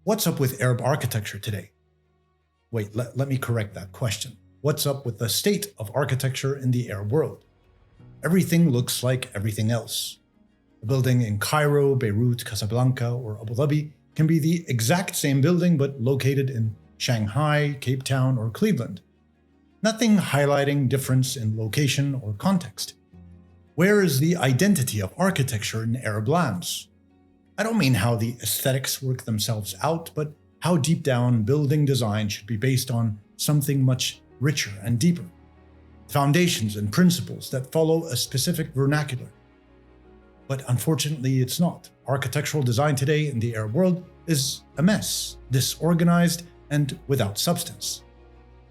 What's up with Arab architecture today? Wait, let me correct that question. What's up with the state of architecture in the Arab world? Everything looks like everything else. A building in Cairo, Beirut, Casablanca, or Abu Dhabi can be the exact same building but located in Shanghai, Cape Town, or Cleveland. Nothing highlighting difference in location or context. Where is the identity of architecture in Arab lands? I don't mean how the aesthetics work themselves out, but how deep down building design should be based on something much richer and deeper. Foundations and principles that follow a specific vernacular. But unfortunately, it's not. Architectural design today in the Arab world is a mess, disorganized, and without substance.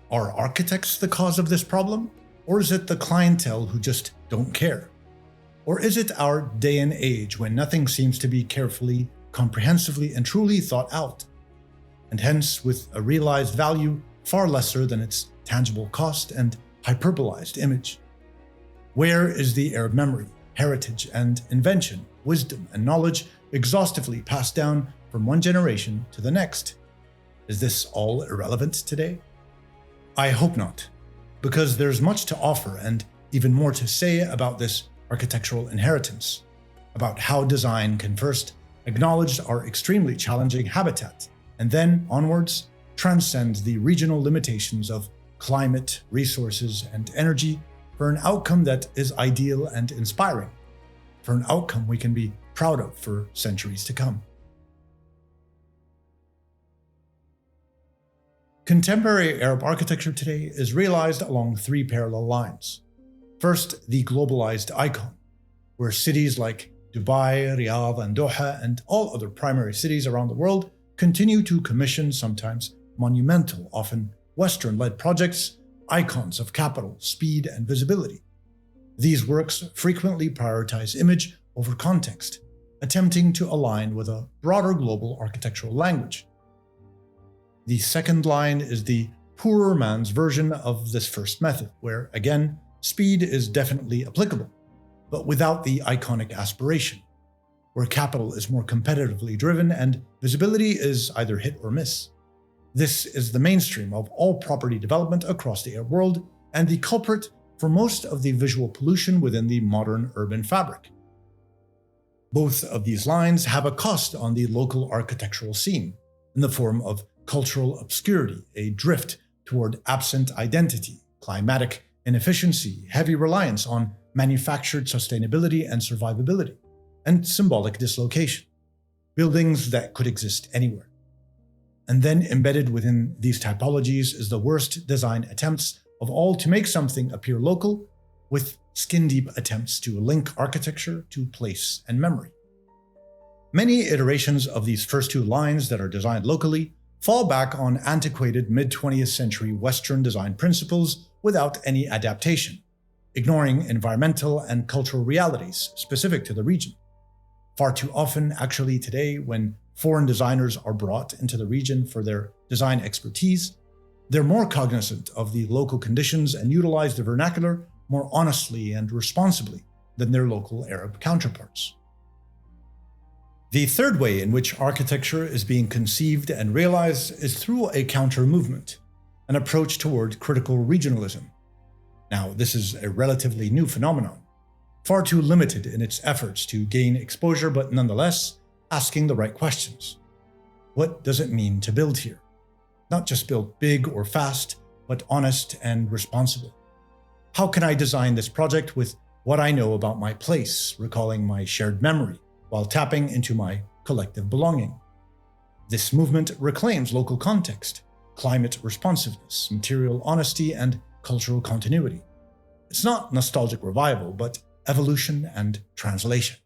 Are architects the cause of this problem? Or is it the clientele who just don't care? Or is it our day and age when nothing seems to be carefully, comprehensively, and truly thought out? And hence, with a realized value far lesser than its tangible cost and hyperbolized image. Where is the Arab memory, heritage, and invention, wisdom, and knowledge exhaustively passed down from one generation to the next? Is this all irrelevant today? I hope not, because there's much to offer and even more to say about this architectural inheritance, about how design can first acknowledge our extremely challenging habitat, and then onwards transcend the regional limitations of climate, resources, and energy for an outcome that is ideal and inspiring, for an outcome we can be proud of for centuries to come. Contemporary Arab architecture today is realized along three parallel lines. First, the globalized icon, where cities like Dubai, Riyadh, and Doha, and all other primary cities around the world continue to commission sometimes monumental, often Western-led projects, icons of capital, speed, and visibility. These works frequently prioritize image over context, attempting to align with a broader global architectural language. The second line is the poorer man's version of this first method, where, again, speed is definitely applicable, but without the iconic aspiration, where capital is more competitively driven and visibility is either hit or miss. This is the mainstream of all property development across the Arab world and the culprit for most of the visual pollution within the modern urban fabric. Both of these lines have a cost on the local architectural scene, in the form of cultural obscurity, a drift toward absent identity, climatic inefficiency, heavy reliance on manufactured sustainability and survivability, and symbolic dislocation, buildings that could exist anywhere. And then embedded within these typologies is the worst design attempts of all to make something appear local, with skin-deep attempts to link architecture to place and memory. Many iterations of these first two lines that are designed locally fall back on antiquated mid-20th century Western design principles without any adaptation, ignoring environmental and cultural realities specific to the region. Far too often, actually today, when foreign designers are brought into the region for their design expertise, they're more cognizant of the local conditions and utilize the vernacular more honestly and responsibly than their local Arab counterparts. The third way in which architecture is being conceived and realized is through a counter-movement, an approach toward critical regionalism. Now, this is a relatively new phenomenon, far too limited in its efforts to gain exposure, but nonetheless asking the right questions. What does it mean to build here? Not just build big or fast, but honest and responsible. How can I design this project with what I know about my place, recalling my shared memory, while tapping into my collective belonging? This movement reclaims local context, climate responsiveness, material honesty, and cultural continuity. It's not nostalgic revival, but evolution and translation.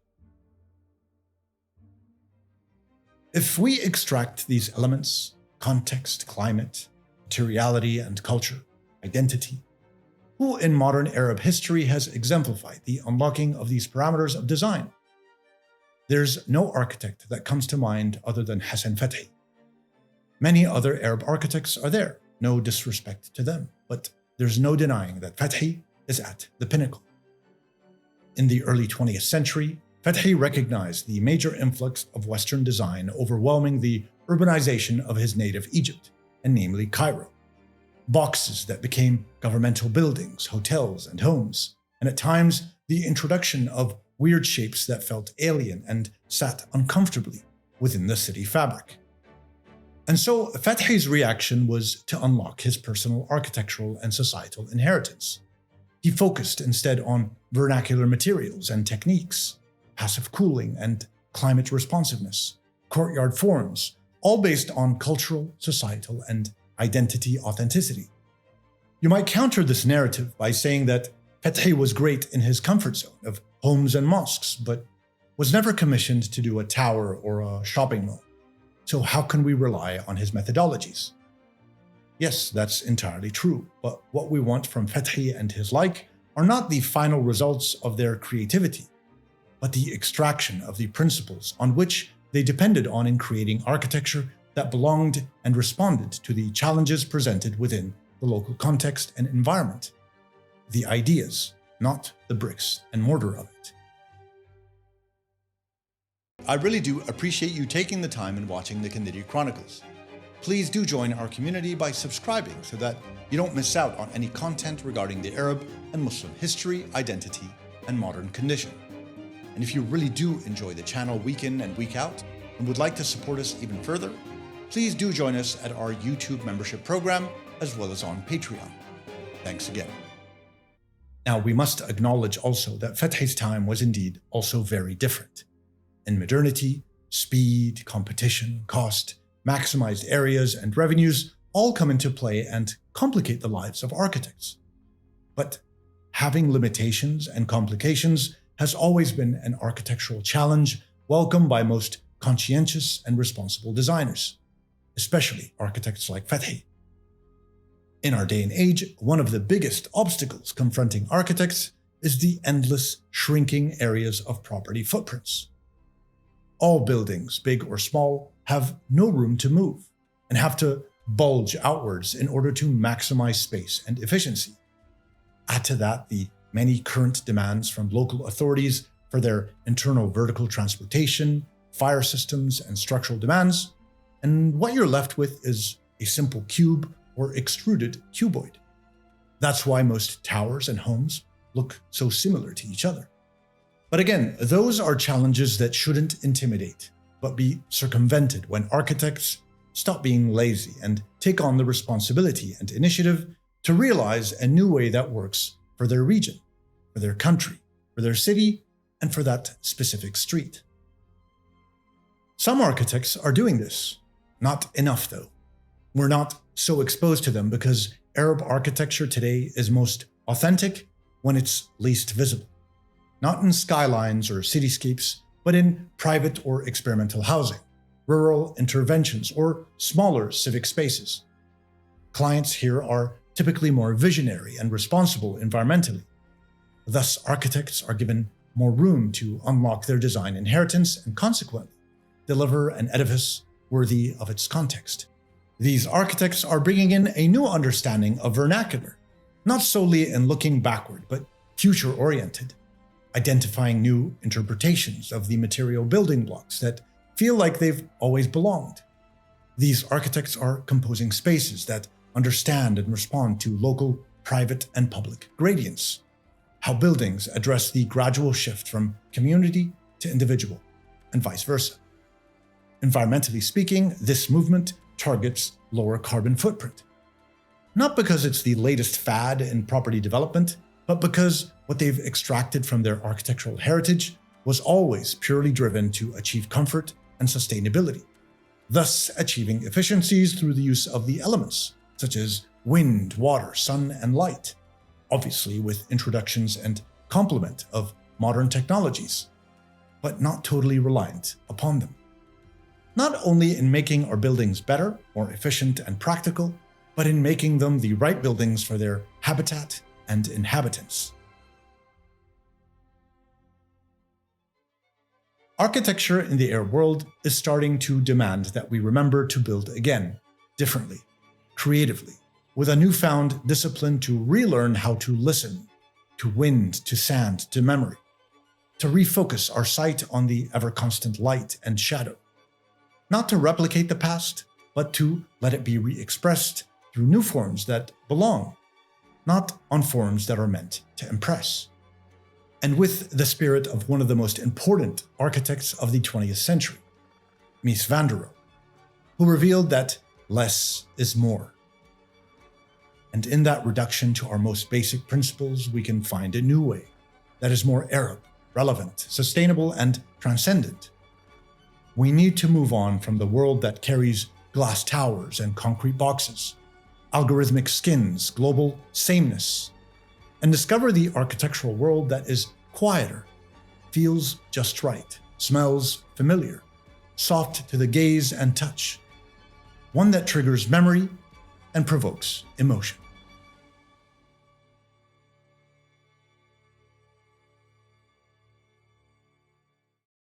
If we extract these elements, context, climate, materiality, and culture, identity, who in modern Arab history has exemplified the unlocking of these parameters of design? There's no architect that comes to mind other than Hassan Fathy. Many other Arab architects are there, no disrespect to them, but there's no denying that Fathy is at the pinnacle. In the early 20th century, Fathy recognized the major influx of Western design overwhelming the urbanization of his native Egypt, and namely Cairo. Boxes that became governmental buildings, hotels, and homes, and at times the introduction of weird shapes that felt alien and sat uncomfortably within the city fabric. And so Fathy's reaction was to unlock his personal architectural and societal inheritance. He focused instead on vernacular materials and techniques, passive cooling and climate responsiveness, courtyard forms, all based on cultural, societal, and identity authenticity. You might counter this narrative by saying that Fathy was great in his comfort zone of homes and mosques, but was never commissioned to do a tower or a shopping mall. So how can we rely on his methodologies? Yes, that's entirely true, but what we want from Fathy and his like are not the final results of their creativity, but the extraction of the principles on which they depended on in creating architecture that belonged and responded to the challenges presented within the local context and environment. The ideas, not the bricks and mortar of it. I really do appreciate you taking the time and watching the Kandiri Chronicles. Please do join our community by subscribing so that you don't miss out on any content regarding the Arab and Muslim history, identity, and modern condition. And if you really do enjoy the channel week in and week out and would like to support us even further, please do join us at our YouTube membership program as well as on Patreon. Thanks again. Now, we must acknowledge also that Fathy's time was indeed also very different. In modernity, speed, competition, cost, maximized areas, and revenues all come into play and complicate the lives of architects. But having limitations and complications has always been an architectural challenge welcomed by most conscientious and responsible designers, especially architects like Fathy. In our day and age, one of the biggest obstacles confronting architects is the endless shrinking areas of property footprints. All buildings, big or small, have no room to move and have to bulge outwards in order to maximize space and efficiency. Add to that the many current demands from local authorities for their internal vertical transportation, fire systems, and structural demands, and what you're left with is a simple cube or extruded cuboid. That's why most towers and homes look so similar to each other. But again, those are challenges that shouldn't intimidate, but be circumvented when architects stop being lazy and take on the responsibility and initiative to realize a new way that works for their region, for their country, for their city, and for that specific street. Some architects are doing this. Not enough, though. We're not so exposed to them because Arab architecture today is most authentic when it's least visible. Not in skylines or cityscapes, but in private or experimental housing, rural interventions, or smaller civic spaces. Clients here are typically more visionary and responsible environmentally. Thus, architects are given more room to unlock their design inheritance and consequently deliver an edifice worthy of its context. These architects are bringing in a new understanding of vernacular, not solely in looking backward, but future-oriented, identifying new interpretations of the material building blocks that feel like they've always belonged. These architects are composing spaces that understand and respond to local, private, and public gradients, how buildings address the gradual shift from community to individual, and vice versa. Environmentally speaking, this movement targets lower carbon footprint. Not because it's the latest fad in property development, but because what they've extracted from their architectural heritage was always purely driven to achieve comfort and sustainability, thus achieving efficiencies through the use of the elements, such as wind, water, sun, and light, obviously with introductions and complement of modern technologies, but not totally reliant upon them. Not only in making our buildings better, more efficient, and practical, but in making them the right buildings for their habitat and inhabitants. Architecture in the Arab world is starting to demand that we remember to build again, differently, creatively, with a newfound discipline to relearn how to listen, to wind, to sand, to memory, to refocus our sight on the ever-constant light and shadow. not to replicate the past, but to let it be re-expressed through new forms that belong, not on forms that are meant to impress. And with the spirit of one of the most important architects of the 20th century, Mies van der Rohe, who revealed that less is more. And in that reduction to our most basic principles, we can find a new way that is more Arab, relevant, sustainable, and transcendent. We need to move on from the world that carries glass towers and concrete boxes, algorithmic skins, global sameness, and discover the architectural world that is quieter, feels just right, smells familiar, soft to the gaze and touch, one that triggers memory and provokes emotion.